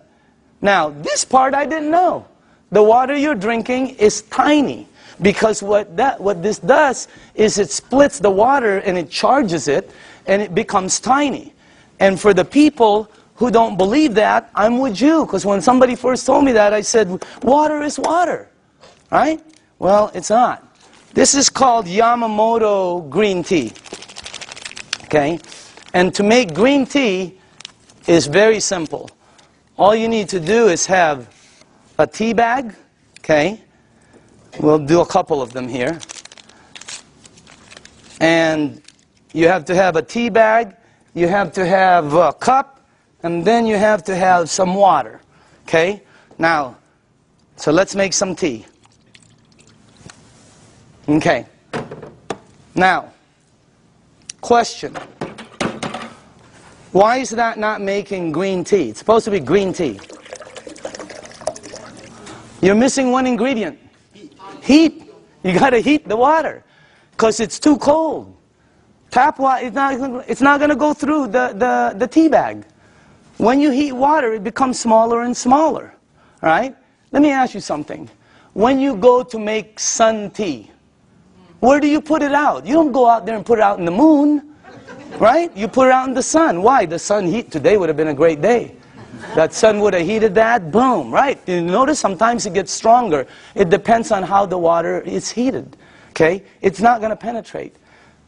Now, this part I didn't know. The water you're drinking is tiny. Because what this does is it splits the water and it charges it and it becomes tiny. And for the people who don't believe that, I'm with you. Because when somebody first told me that, I said, water is water. Right? Well, it's not. This is called Yamamoto green tea. Okay? And to make green tea is very simple. All you need to do is have a tea bag. Okay? We'll do a couple of them here. And you have to have a tea bag, you have to have a cup, and then you have to have some water. Okay? Now, so let's make some tea. Okay. Now, question. Why is that not making green tea? It's supposed to be green tea. You're missing one ingredient. Heat. You got to heat the water because it's too cold. Tap water, it's not going to go through the tea bag. When you heat water, it becomes smaller and smaller. All right? Let me ask you something. When you go to make sun tea, where do you put it out? You don't go out there and put it out in the moon. Right? You put it out in the sun. Why? The sun heat today would have been a great day. That sun would have heated that, boom, right? You notice sometimes it gets stronger. It depends on how the water is heated, okay? It's not going to penetrate.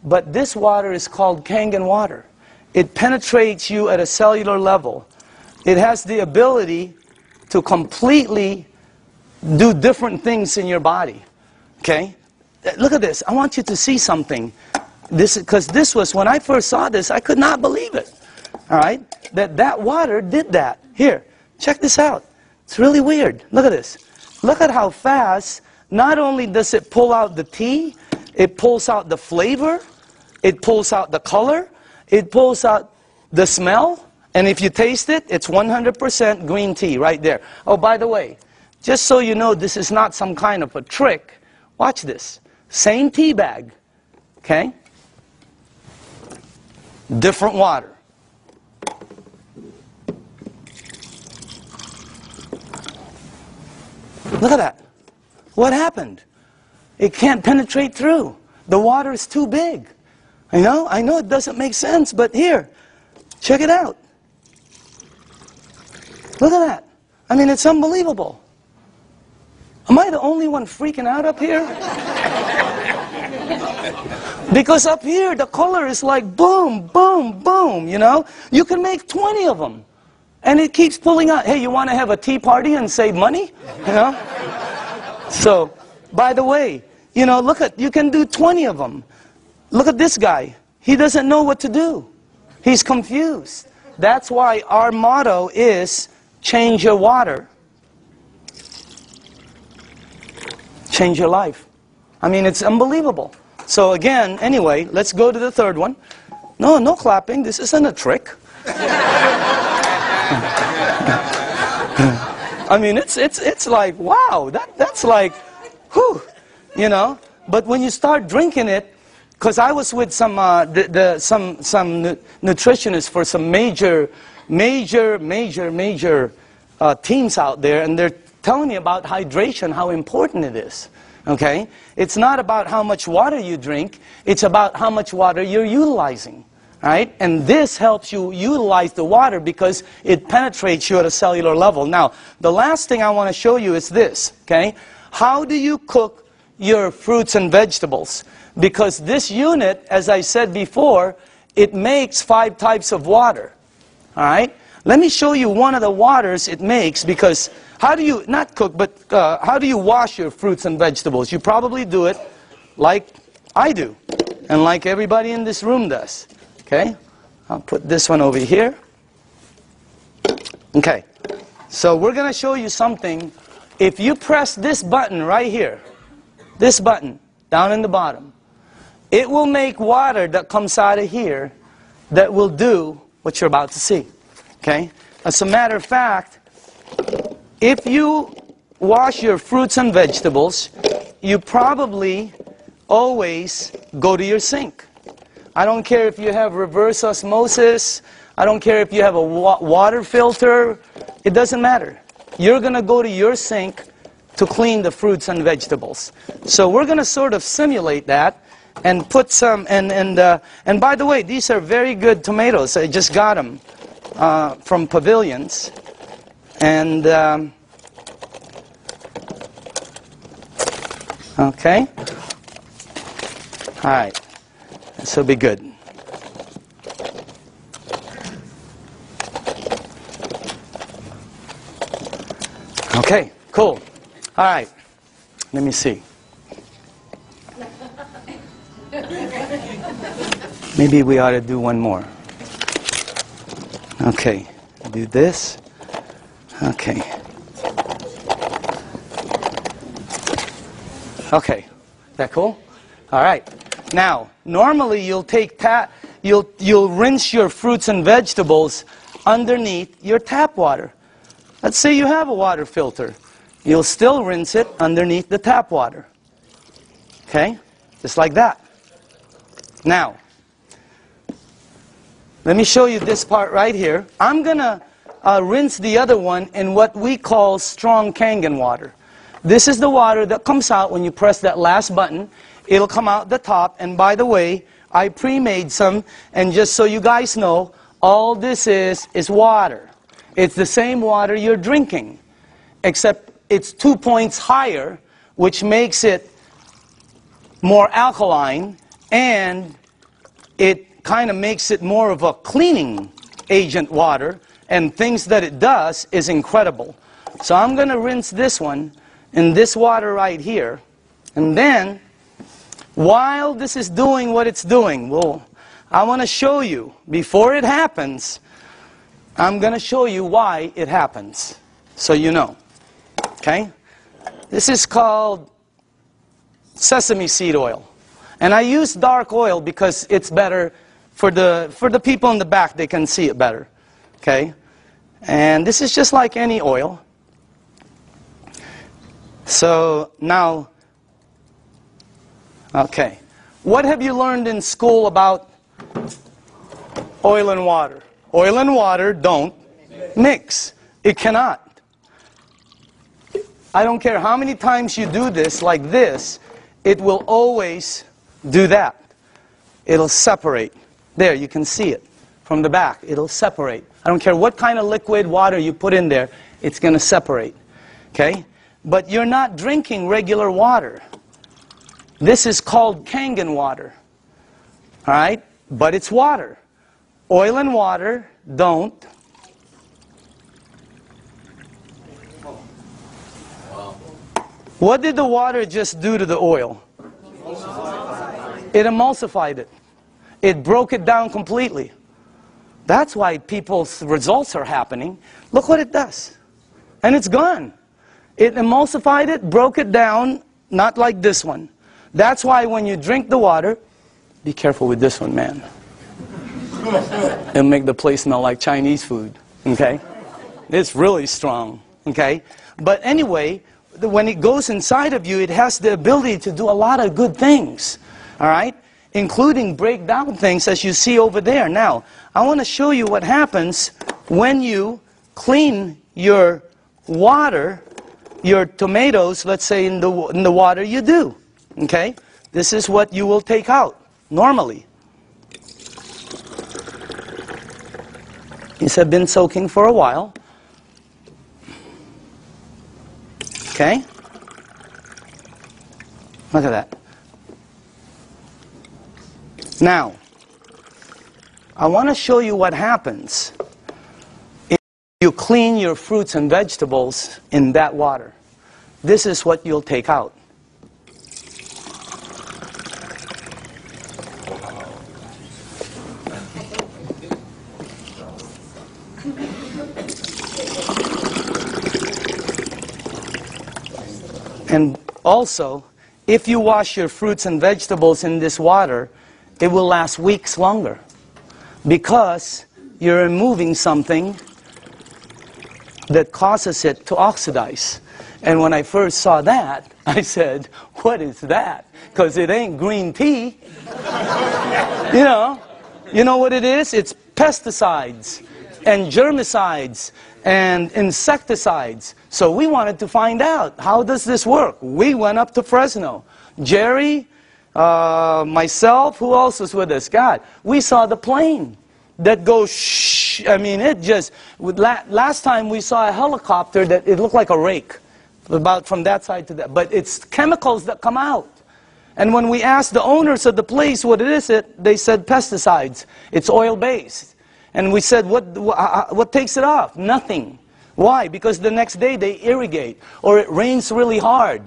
But this water is called Kangen water. It penetrates you at a cellular level. It has the ability to completely do different things in your body, okay? Look at this. I want you to see something. Because this was, when I first saw this, I could not believe it. All right? That water did that. Here, check this out. It's really weird. Look at this. Look at how fast, not only does it pull out the tea, it pulls out the flavor, it pulls out the color, It pulls out the smell, and if you taste it, it's 100% green tea right there. Oh, by the way, just so you know this is not some kind of a trick, watch this. Same tea bag, okay? Different water. Look at that. What happened? It can't penetrate through. The water is too big. I know it doesn't make sense, but here, check it out. Look at that. I mean, it's unbelievable. Am I the only one freaking out up here? Because up here, the color is like boom, boom, boom, you know? You can make 20 of them. And it keeps pulling out. Hey, you want to have a tea party and save money? You know? So, by the way, you know, look at, you can do 20 of them. Look at this guy. He doesn't know what to do. He's confused. That's why our motto is, change your water. Change your life. I mean, it's unbelievable. So again, anyway, let's go to the third one. No clapping. This isn't a trick. I mean, it's like, wow, that's like, whew, you know. But when you start drinking it, because I was with some nutritionists for some major teams out there, and they're telling me about hydration, how important it is. Okay? It's not about how much water you drink, it's about how much water you're utilizing. Right? And this helps you utilize the water because it penetrates you at a cellular level. Now, the last thing I want to show you is this. Okay? How do you cook your fruits and vegetables? Because this unit, as I said before, it makes 5 types of water. All right? Let me show you one of the waters it makes, because how do you, not cook, but how do you wash your fruits and vegetables? You probably do it like I do, and like everybody in this room does. Okay? I'll put this one over here. Okay. So we're going to show you something. If you press this button right here, this button down in the bottom, it will make water that comes out of here that will do what you're about to see. Okay? As a matter of fact, if you wash your fruits and vegetables, you probably always go to your sink. I don't care if you have reverse osmosis. I don't care if you have a water filter. It doesn't matter. You're going to go to your sink to clean the fruits and vegetables. So we're going to sort of simulate that and put some, and by the way, these are very good tomatoes. I just got them from Pavilions. And, okay. All right. This will be good. Okay, cool. All right. Let me see. Maybe we ought to do one more. Okay. Do this. Okay. Okay. That cool? All right. Now, normally you'll take you'll rinse your fruits and vegetables underneath your tap water. Let's say you have a water filter. You'll still rinse it underneath the tap water. Okay? Just like that. Now, let me show you this part right here. I'm going to rinse the other one in what we call strong Kangen water. This is the water that comes out when you press that last button. It'll come out the top, and by the way, I pre-made some, and just so you guys know, all this is water. It's the same water you're drinking, except it's 2 points higher, which makes it more alkaline, and it kind of makes it more of a cleaning agent water, and things that it does is incredible. So I'm going to rinse this one in this water right here, and then while this is doing what it's doing, well, I want to show you, before it happens, I'm going to show you why it happens, so you know. Okay? This is called sesame seed oil. And I use dark oil because it's better for the people in the back, they can see it better. Okay? And this is just like any oil. So now, okay. What have you learned in school about oil and water? Oil and water don't mix. It cannot. I don't care how many times you do this like this, it will always do that. It'll separate. There, you can see it from the back. It'll separate. I don't care what kind of liquid water you put in there, it's going to separate. Okay? But you're not drinking regular water. This is called Kangen water. All right? But it's water. Oil and water don't. What did the water just do to the oil? It emulsified it. It broke it down completely. That's why people's results are happening. Look what it does. And it's gone. It emulsified it, broke it down, not like this one. That's why when you drink the water, be careful with this one, man. It'll make the place smell like Chinese food, okay? It's really strong, okay? But anyway, when it goes inside of you, it has the ability to do a lot of good things, all right? Including break down things as you see over there. Now, I want to show you what happens when you clean your water, your tomatoes, let's say in the water you do. Okay? This is what you will take out normally. These have been soaking for a while. Okay? Look at that. Now, I want to show you what happens if you clean your fruits and vegetables in that water. This is what you'll take out. And also, if you wash your fruits and vegetables in this water, it will last weeks longer because you're removing something that causes it to oxidize. And when I first saw that, I said, what is that? Because it ain't green tea. You know what it is? It's pesticides and germicides and insecticides. So we wanted to find out, how does this work? We went up to Fresno. Jerry, myself, who else was with us? God, we saw the plane that goes shh. I mean, it just, last time we saw a helicopter that it looked like a rake, about from that side to that. But it's chemicals that come out. And when we asked the owners of the place what it is, they said pesticides. It's oil-based. And we said, what takes it off? Nothing. Why? Because the next day they irrigate, or it rains really hard.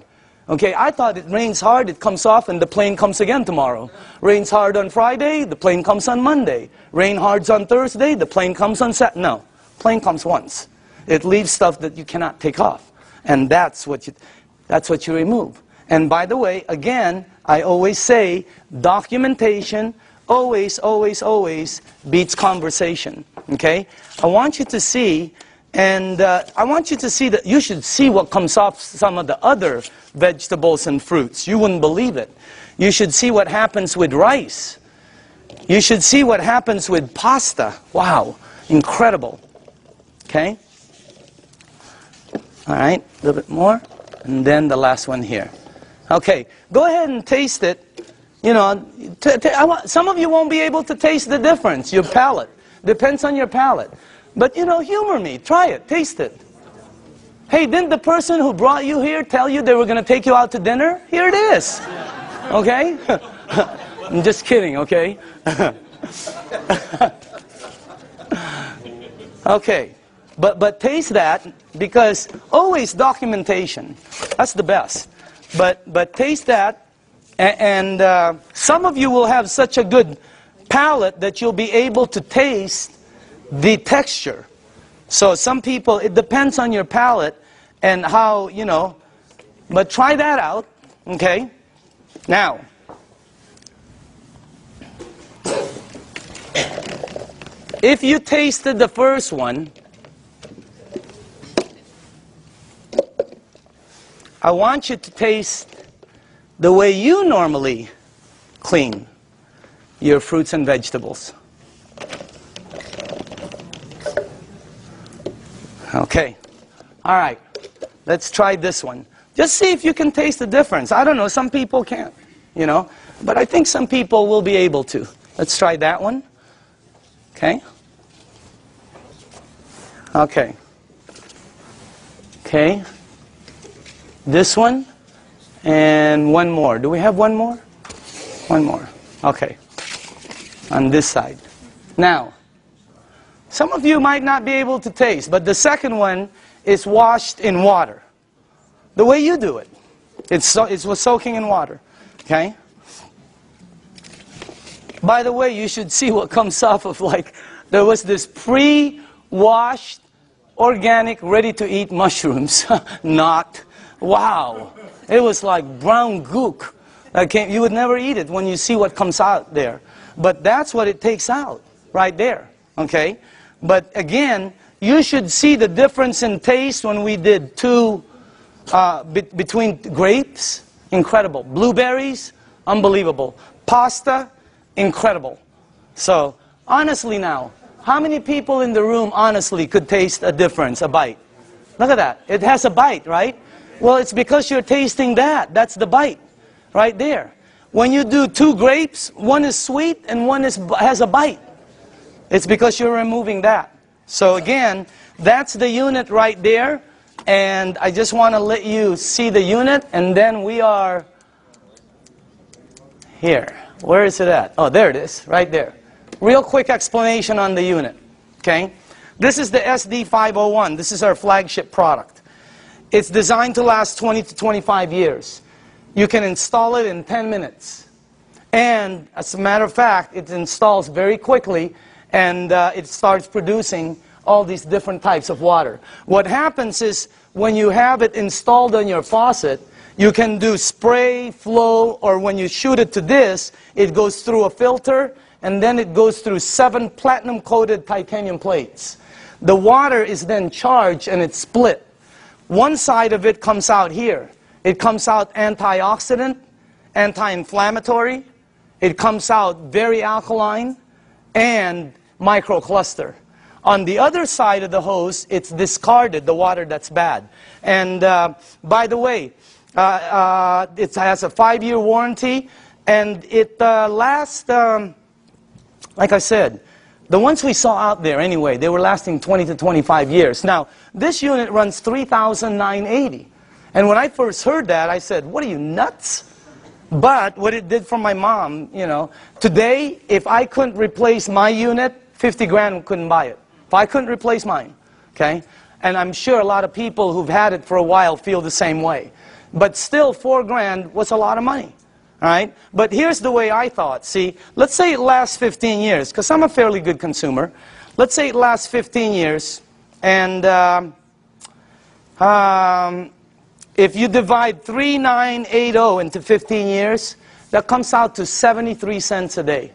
Okay, I thought it rains hard, it comes off, and the plane comes again tomorrow. Rains hard on Friday, the plane comes on Monday. Rain hard on Thursday, the plane comes on Saturday. No, plane comes once. It leaves stuff that you cannot take off. And that's what you remove. And by the way, again, I always say, documentation always, always, always beats conversation. Okay? I want you to see, and I want you to see that you should see what comes off some of the other vegetables and fruits. You wouldn't believe it. You should see what happens with rice. You should see what happens with pasta. Wow, incredible. Okay? All right, a little bit more. And then the last one here. Okay, go ahead and taste it. You know, some of you won't be able to taste the difference. Your palate. Depends on your palate. But, you know, humor me. Try it. Taste it. Hey, didn't the person who brought you here tell you they were going to take you out to dinner? Here it is. Okay? I'm just kidding, okay? Okay. But taste that, because always documentation. That's the best. But taste that, and some of you will have such a good palate that you'll be able to taste the texture. So some people, it depends on your palate and how, you know, but try that out, okay? Now, If you tasted the first one, I want you to taste the way you normally clean your fruits and vegetables. Okay. All right. Let's try this one. Just see if you can taste the difference. I don't know. Some people can't, you know. But I think some people will be able to. Let's try that one. Okay. Okay. Okay. This one. And one more. Do we have one more? One more. Okay. On this side. Now, some of you might not be able to taste, but the second one is washed in water. The way you do it. It was soaking in water. Okay? By the way, you should see what comes off of, like, there was this pre-washed, organic, ready-to-eat mushrooms. Not. Wow. It was like brown gook. You would never eat it when you see what comes out there. But that's what it takes out, right there. Okay? But again, you should see the difference in taste when we did between grapes, incredible. Blueberries, unbelievable. Pasta, incredible. So, honestly now, how many people in the room honestly could taste a difference, a bite? Look at that. It has a bite, right? Well, it's because you're tasting that. That's the bite, right there. When you do two grapes, one is sweet and one has a bite. It's because you're removing that. So again, that's the unit right there. And I just want to let you see the unit. And then we are here. Where is it at? Oh, there it is, right there. Real quick explanation on the unit. Okay? This is the SD501. This is our flagship product. It's designed to last 20 to 25 years. You can install it in 10 minutes. And as a matter of fact, it installs very quickly. And it starts producing all these different types of water. What happens is when you have it installed on your faucet, you can do spray, flow, or when you shoot it to this, it goes through a filter, and then it goes through 7 platinum-coated titanium plates. The water is then charged and it's split. One side of it comes out here. It comes out antioxidant, anti-inflammatory. It comes out very alkaline and microcluster. On the other side of the hose, it's discarded, the water that's bad. And by the way, it has a 5-year warranty, and it lasts, like I said, the ones we saw out there anyway, they were lasting 20 to 25 years. Now, this unit runs $3,980. And when I first heard that, I said, what are you, nuts? But what it did for my mom, you know, today, if I couldn't replace my unit, 50 grand couldn't buy it. If I couldn't replace mine, okay? And I'm sure a lot of people who've had it for a while feel the same way. But still, 4 grand was a lot of money, all right? But here's the way I thought. See, let's say it lasts 15 years, because I'm a fairly good consumer. Let's say it lasts 15 years, and if you divide 3,980 into 15 years, that comes out to 73 cents a day.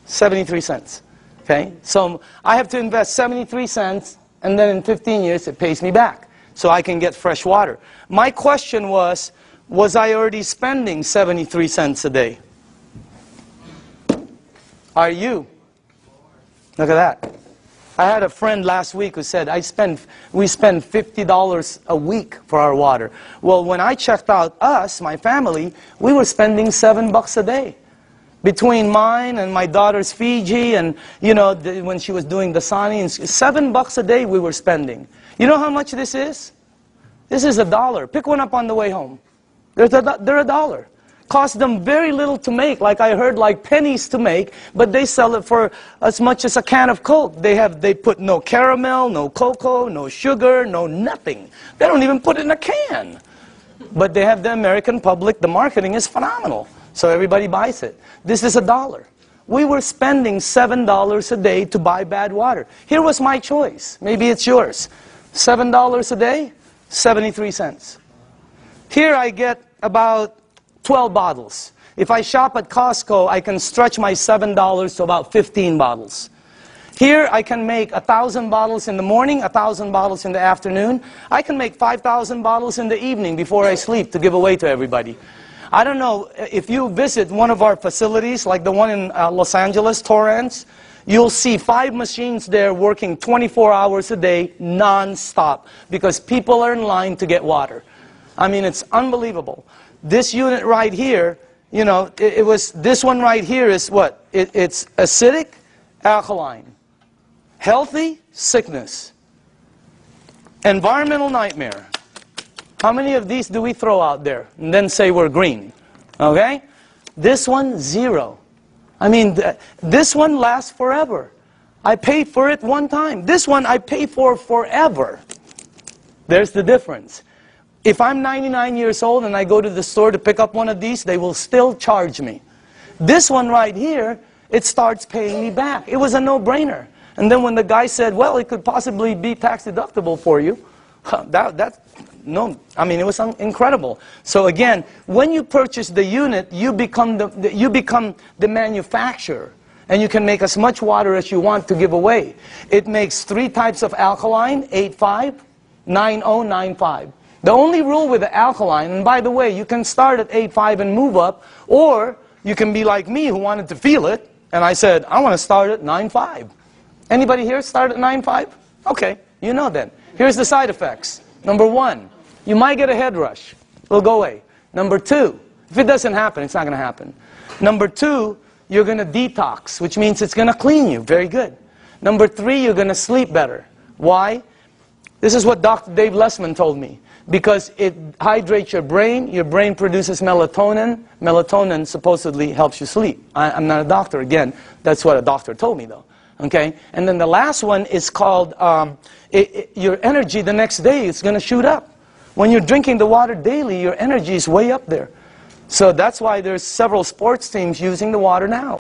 73 cents. Okay? So I have to invest 73 cents, and then in 15 years it pays me back. So I can get fresh water. My question was I already spending 73 cents a day? Are you? Look at that. I had a friend last week who said, we spend $50 a week for our water. Well, when I checked out us, my family, we were spending $7 a day. Between mine and my daughter's Fiji and, you know, when she was doing the Sani, $7 a day we were spending. You know how much this is? This is $1. Pick one up on the way home. They're $1. Cost them very little to make, like I heard, like pennies to make, but they sell it for as much as a can of Coke. They put no caramel, no cocoa, no sugar, no nothing. They don't even put it in a can. But they have the American public, the marketing is phenomenal. So everybody buys it. This is $1. We were spending $7 a day to buy bad water. Here was my choice. Maybe it's yours. $7 a day, 73 cents. Here I get about 12 bottles. If I shop at Costco, I can stretch my $7 to about 15 bottles. Here I can make 1,000 bottles in the morning, 1,000 bottles in the afternoon. I can make 5,000 bottles in the evening before I sleep to give away to everybody. I don't know, if you visit one of our facilities, like the one in Los Angeles, Torrance, you'll see 5 machines there working 24 hours a day, non-stop, because people are in line to get water. I mean, it's unbelievable. This unit right here, you know, this one right here is what? It's acidic, alkaline. Healthy, sickness. Environmental nightmare. How many of these do we throw out there and then say we're green? Okay? This one, 0. I mean, this one lasts forever. I paid for it one time. This one I pay for forever. There's the difference. If I'm 99 years old and I go to the store to pick up one of these, they will still charge me. This one right here, it starts paying me back. It was a no-brainer. And then when the guy said, well, it could possibly be tax deductible for you, no, I mean, it was incredible. So again, when you purchase the unit, you become the manufacturer. And you can make as much water as you want to give away. It makes 3 types of alkaline, 8.5, 9.0, 9.5. The only rule with the alkaline, and by the way, you can start at 8.5 and move up, or you can be like me who wanted to feel it, and I said, I want to start at 9.5. Anybody here start at 9.5? Okay, you know then. Here's the side effects. Number 1, you might get a head rush. It'll go away. Number 2, if it doesn't happen, it's not going to happen. Number 2, you're going to detox, which means it's going to clean you. Very good. Number 3, you're going to sleep better. Why? This is what Dr. Dave Lessman told me. Because it hydrates your brain produces melatonin. Melatonin supposedly helps you sleep. I'm not a doctor, again. That's what a doctor told me, though. Okay? And then the last one is called, your energy the next day is going to shoot up. When you're drinking the water daily, your energy is way up there. So that's why there's several sports teams using the water now.